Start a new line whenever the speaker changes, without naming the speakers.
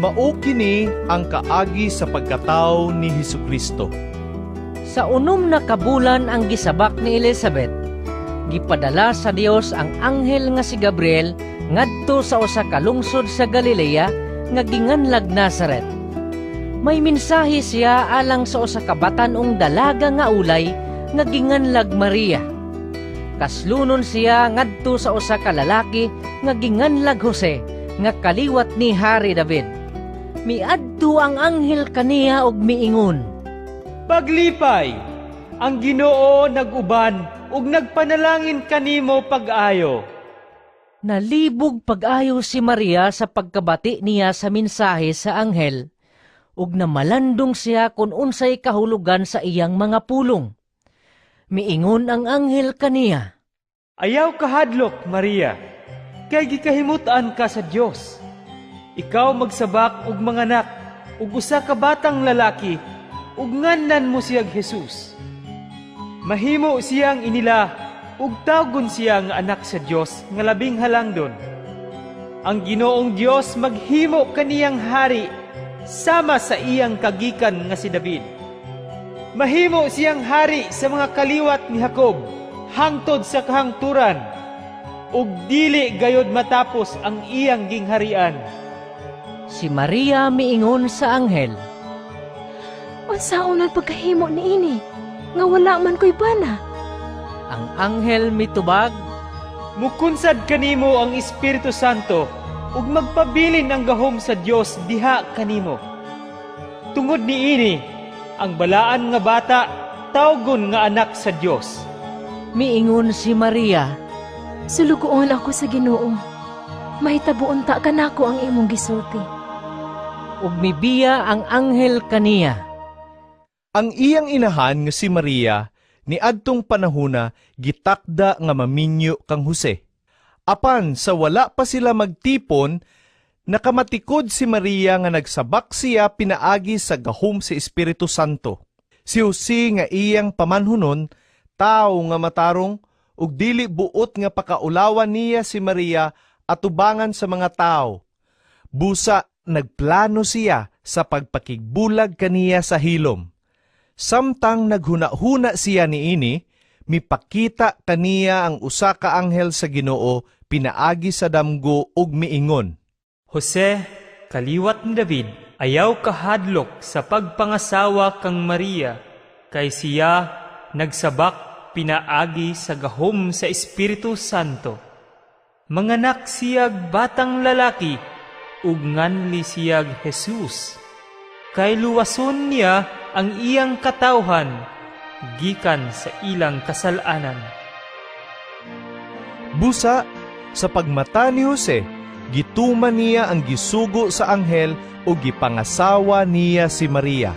mao kini ang kaagi sa pagkatao ni Hesukristo.
Sa unom na kabulan ang gisabak ni Elizabeth, gipadala sa Dios ang anghel nga si Gabriel ngadto sa usa ka lungsod sa Galilea nga ginganlag Nazaret. May mensahe siya alang sa usa ka batan-ong dalaga nga ulay nga ginganlag Maria. Kaslunon siya ngadto sa usa ka lalaki nga ginganlag Jose nga kaliwat ni Hari David. Miadto ang anghel kaniya og miingon,
Paglipay, ang Ginoo nag-uban ug nagpanalangin kanimo pag-ayo.
Nalibog pag-ayo si Maria sa pagkabati niya sa mensahe sa anghel, ug namalandong siya kung unsay kahulugan sa iyang mga pulong. Miingon ang anghel kaniya,
Ayaw kahadlok, Maria, kay gikahimutan ka sa Dios. Ikaw magsabak ug manganak, ug usa ka batang lalaki, ug ngannan mo siyag Jesus. Mahimo siyang inila, ug tawgon siya nga anak sa Dios nga labing halangdon. Ang Ginoong Dios maghimo kaniyang hari sama sa iyang kagikan nga si David. Mahimo siyang hari sa mga kaliwat ni Jacob, hangtod sa kahangturan, ug dili gayod matapos ang iyang gingharian.
si Maria miingon sa anghel,
Unsaon ang pagkahimo niini, nga wala man ko'y bana?
Ang anghel mitubag,
Mukunsad kanimo ang Espiritu Santo, ug magpabilin ang gahom sa Dios diha kanimo. Tungod niini, ang balaan nga bata, tawgon nga anak sa Dios.
miingon si Maria,
Sulugoon ako sa Ginoo. Mahitabuon ta kanako ang imong gisulti.
ug mibiya ang anghel kaniya.
Ang iyang inahan nga si Maria, ni adtong panahona gitakda nga maminyo kang Jose. Apan sa wala pa sila magtipon, nakamatikod si Maria nga nagsabak siya pinaagi sa gahom sa Espiritu Santo. Si Jose nga iyang pamanhunon, tao nga matarong, ug dili buot nga pakaulawan niya si Maria atubangan sa mga tao. Busa nagplano siya sa pagpakigbulag kaniya sa hilom. Samtang naghuna-huna siya niini, mipakita kaniya ang usa ka anghel sa Ginoo pinaagi sa damgo ug miingon,
Jose, kaliwat ni David, ayaw kahadlok sa pagpangasawa kang Maria, kay siya nagsabak pinaagi sa gahom sa Espiritu Santo. Manganak siyag batang lalaki, ug nganli siyag Jesus. Kay luwason niya ang iyang katawhan, gikan sa ilang kasalanan.
Busa, sa pagmata ni Jose, gituman niya ang gisugo sa anghel o gipangasawa niya si Maria.